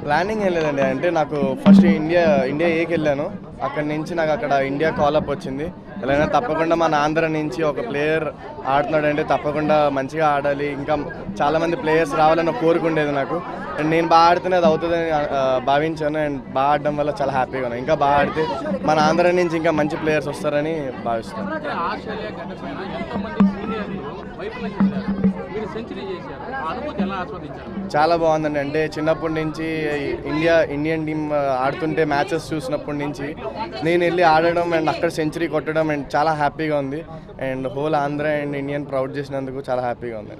Planning ఏం లేదండి. అంటే నాకు ఫస్ట్ ఇండియా ఏకి వెళ్ళాను. అక్కడి నుంచి నాకు అక్కడ ఇండియా కాలప్ వచ్చింది. ఎలాగైనా తప్పకుండా మన ఆంధ్ర నుంచి ఒక ప్లేయర్ ఆడుతున్నాడంటే తప్పకుండా మంచిగా ఆడాలి, ఇంకా చాలామంది ప్లేయర్స్ రావాలని ఒక కోరిక ఉండేది నాకు. అండ్ నేను బాగా ఆడితేనే అది అవుతుందని భావించాను. అండ్ బాగా ఆడడం వల్ల చాలా హ్యాపీగా ఉన్నాను. ఇంకా బాగా ఆడితే మన ఆంధ్ర నుంచి ఇంకా మంచి ప్లేయర్స్ వస్తారని భావిస్తాను. ఆస్ట్రేలియా గడ్డ పైన ఎంతోమంది సీనియర్లు వైఫల్యం చెందారు. మీరు సెంచరీ చేశారు. ఆ అనుభూతి ఎలా ఆస్వాదించారు? చాలా బాగుందండి. అంటే చిన్నప్పటి నుంచి ఇండియన్ టీమ్ ఆడుతుంటే మ్యాచెస్ చూసినప్పటి నుంచి నేను వెళ్ళి ఆడడం అండ్ అక్కడ సెంచరీ కొట్టడం అండ్ చాలా హ్యాపీగా ఉంది. And whole Andhra and Indian proud చేసినందుకు చాలా హ్యాపీగా ఉంది.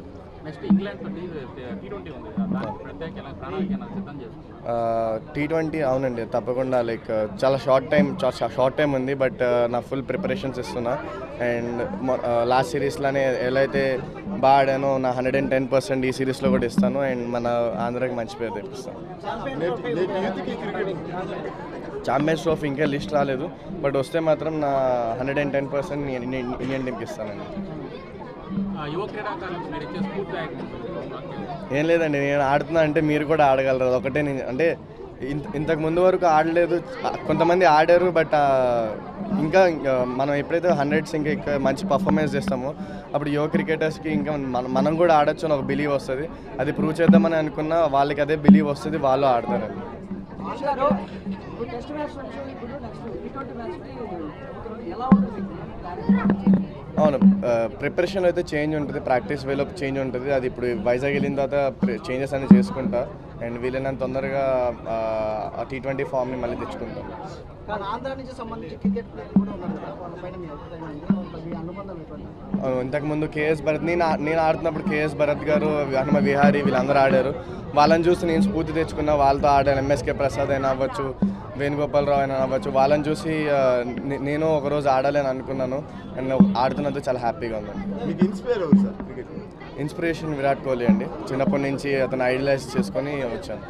నెక్స్ట్ ఇంగ్లాండ్ T20 ఉంది కదా, దానికి ప్రత్యేక ప్రణాళిక సిద్ధం చేసుకుంటారు. T20 అవునండి, తప్పకుండా. లైక్ చాలా షార్ట్ టైం ఉంది, బట్ నా ఫుల్ ప్రిపరేషన్స్ ఇస్తున్నా. అండ్ లాస్ట్ సిరీస్లోనే ఎలా అయితే బాగా ఆడానో నా 110% ఈ సిరీస్లో కూడా ఇస్తాను. అండ్ మన ఆంధ్రాకి మంచి పేరు తెప్పిస్తాను. ఛాంపియన్స్ ట్రోఫీ ఇంకా లిస్ట్ రాలేదు, బట్ వస్తే మాత్రం నా 110% ఇండియన్ టీంకి ఇస్తానండి. యువ క్రీడాకారులకు మీరు ఇచ్చే స్ఫూర్తి ఏం లేదండి, నేను ఆడుతున్నా అంటే మీరు కూడా ఆడగలరు. ఒకటే నేను అంటే ఇంతకు ముందు వరకు ఆడలేదు, కొంతమంది ఆడారు, బట్ ఇంకా మనం ఎప్పుడైతే 100s ఇంకా మంచి పర్ఫార్మెన్స్ చేస్తామో అప్పుడు యువ క్రికెటర్స్కి ఇంకా మనం కూడా ఆడొచ్చు అని ఒక బిలీవ్ వస్తుంది. అది ప్రూవ్ చేద్దామని అనుకున్నా వాళ్ళకి అదే బిలీవ్ వస్తుంది, వాళ్ళు ఆడతారండి. అవును, ప్రిపరేషన్ అయితే చేంజ్ ఉంటుంది, ప్రాక్టీస్ వేలో చేంజ్ ఉంటుంది. అది ఇప్పుడు వైజాగ్ వెళ్ళిన తర్వాత చేంజెస్ అన్ని చేసుకుంటా. అండ్ వీలైనంత తొందరగా ఆ T20 ఫామ్ని మళ్ళీ తెచ్చుకుంటాం. ఇంతకుముందు కేఎస్ భరత్, నేను ఆడుతున్నప్పుడు కేఎస్ భరత్ గారు, హనుమ విహారీ వీళ్ళందరూ ఆడారు. వాళ్ళని చూసి నేను స్ఫూర్తి తెచ్చుకున్నా, వాళ్ళతో ఆడాను. MSK ప్రసాద్ అయినా అవ్వచ్చు, వేణుగోపాలరావు అయినా అవ్వచ్చు, వాళ్ళని చూసి నేను ఒకరోజు ఆడాలని అనుకున్నాను. అండ్ ఆడుతున్నందుకు చాలా హ్యాపీగా ఉంది. ఇన్స్పిరేషన్ విరాట్ కోహ్లీ అండి. చిన్నప్పటి నుంచి అతను ఐడలైజ్ చేసుకొని వచ్చాను.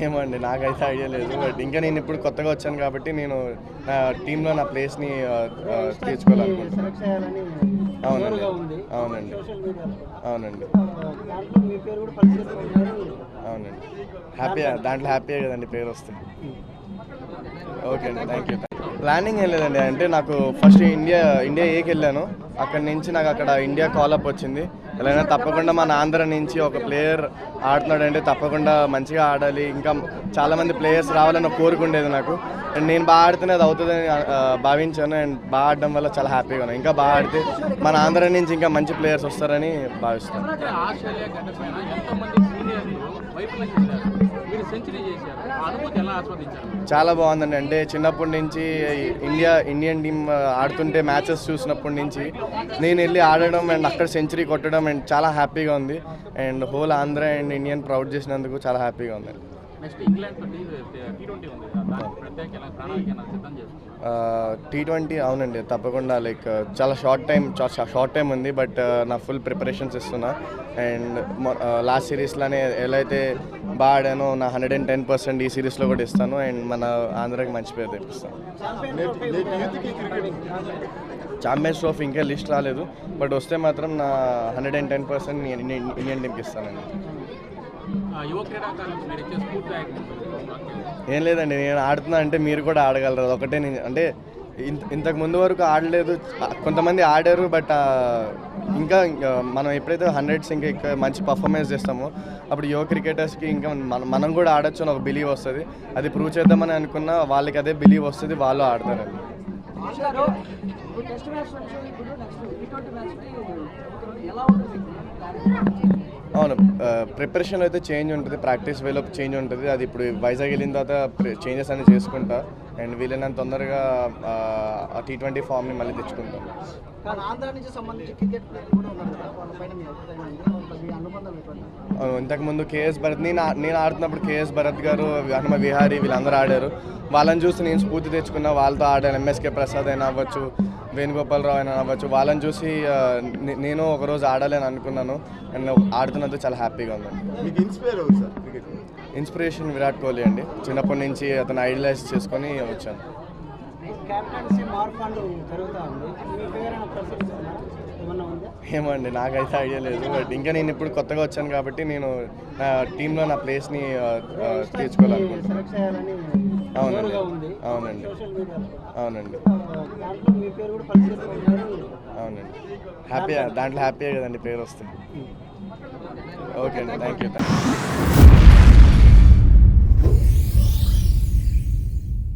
ఏమండి నాకైతే ఐడియా లేదు, బట్ ఇంకా నేను ఇప్పుడు కొత్తగా వచ్చాను కాబట్టి నేను నా టీంలో నా ప్లేస్ని తీర్చుకోవాలనుకుంటున్నాను. అవునండి అవునండి అవునండి అవునండి దాంట్లో హ్యాపీయే కదండి పేరు వస్తుంది. ఓకే అండి, థ్యాంక్ యూ. ప్లానింగ్ ఏం లేదండి. అంటే నాకు ఫస్ట్ ఇండియా ఏకి వెళ్ళాను. అక్కడి నుంచి నాకు అక్కడ ఇండియా కాలప్ వచ్చింది. ఎలాగైనా తప్పకుండా మన ఆంధ్ర నుంచి ఒక ప్లేయర్ ఆడుతున్నాడంటే తప్పకుండా మంచిగా ఆడాలి, ఇంకా చాలామంది ప్లేయర్స్ రావాలని ఒక కోరిక ఉండేది నాకు. అండ్ నేను బాగా ఆడితేనే అది అవుతుందని భావించాను. అండ్ బాగా ఆడడం వల్ల చాలా హ్యాపీగా ఉన్నాను. ఇంకా బాగా ఆడితే మన ఆంధ్ర నుంచి ఇంకా మంచి ప్లేయర్స్ వస్తారని భావిస్తాను. ఆస్ట్రేలియా గడ్డ పైన ఎంతోమంది సీనియర్లు వైఫల్యం చెందారు. మీరు సెంచరీ చేశారు. ఆ అనుభూతి ఎలా ఆస్వాదించారు? చాలా బాగుందండి. అంటే చిన్నప్పటి నుంచి ఇండియన్ టీమ్ ఆడుతుంటే మ్యాచెస్ చూసినప్పటి నుంచి నేను వెళ్ళి ఆడడం అండ్ అక్కడ సెంచరీ కొట్టడం అండ్ చాలా హ్యాపీగా ఉంది. And whole Andhra and Indian proud చేసినందుకు చాలా హ్యాపీగా ఉంది. నెక్స్ట్ ఇంగ్లాండ్ T20 ఉంది కదా, దానికి ప్రత్యేక ప్రణాళిక సిద్ధం చేసుకుంటారు. T20 అవునండి, తప్పకుండా. లైక్ చాలా షార్ట్ టైం ఉంది, బట్ నా ఫుల్ ప్రిపరేషన్స్ ఇస్తున్నా. అండ్ లాస్ట్ సిరీస్లోనే ఎలా అయితే బాగా ఆడానో నా 110% ఈ సిరీస్లో కూడా ఇస్తాను. అండ్ మన ఆంధ్రాకి మంచి పేరు తెప్పిస్తాను. ఛాంపియన్స్ ట్రోఫీ ఇంకా లిస్ట్ రాలేదు, బట్ వస్తే మాత్రం నా 110% ఇండియన్ టీంకి ఇస్తానండి. యువ క్రీడాకారులకు మీరు ఇచ్చే స్ఫూర్తి ఏం లేదండి, నేను ఆడుతున్నా అంటే మీరు కూడా ఆడగలరు. ఒకటే నేను అంటే ఇంతకు ముందు వరకు ఆడలేదు, కొంతమంది ఆడారు, బట్ ఇంకా మనం ఎప్పుడైతే 100s ఇంకా మంచి పర్ఫార్మెన్స్ చేస్తామో అప్పుడు యువ క్రికెటర్స్కి ఇంకా మనం కూడా ఆడొచ్చు అని ఒక బిలీవ్ వస్తుంది. అది ప్రూవ్ చేద్దామని అనుకున్నా వాళ్ళకి అదే బిలీవ్ వస్తుంది, వాళ్ళు ఆడతారండి. అవును, ప్రిపరేషన్ అయితే చేంజ్ ఉంటుంది, ప్రాక్టీస్ వేలో చేంజ్ ఉంటుంది. అది ఇప్పుడు వైజాగ్ వెళ్ళిన తర్వాత చేంజెస్ అన్ని చేసుకుంటా. అండ్ వీలైనంత తొందరగా ఆ T20 ఫామ్ని మళ్ళీ తెచ్చుకుంటాం. ఇంతకుముందు కేఎస్ భరత్, నేను ఆడుతున్నప్పుడు కేఎస్ భరత్ గారు, హనుమ విహారీ వీళ్ళందరూ ఆడారు. వాళ్ళని చూసి నేను స్ఫూర్తి తెచ్చుకున్నా, వాళ్ళతో ఆడాను. MSK ప్రసాద్ అయినా అవ్వచ్చు, వేణుగోపాలరావు అయినా అవ్వచ్చు, వాళ్ళని చూసి నేను ఒకరోజు ఆడాలని అనుకున్నాను. అండ్ ఆడుతున్నందుకు చాలా హ్యాపీగా ఉంది. ఇన్స్పిరేషన్ విరాట్ కోహ్లీ అండి. చిన్నప్పటి నుంచి అతను ఐడలైజ్ చేసుకొని వచ్చాను. ఏమన్నా ఉందా? ఏమండి నాకైతే ఐడియా లేదు. బట్ ఇంకా నేను ఇప్పుడు కొత్తగా వచ్చాను కాబట్టి నేను నా టీంలో నా ప్లేస్ని తీర్చుకోవాలనుకుంటున్నాను. సెలెక్ట్ చేయాలని అవునండి. జోరుగా ఉంది అవునండి. సోషల్ మీడియాలో. అవునండి. దాంట్లో మీ పేరు కూడా పనిచేస్తున్నారు. అవునండి. హ్యాపీ, దాంట్లో హ్యాపీయే కదండి పేరు వస్తుంది. ఓకే అండి, థ్యాంక్ యూ.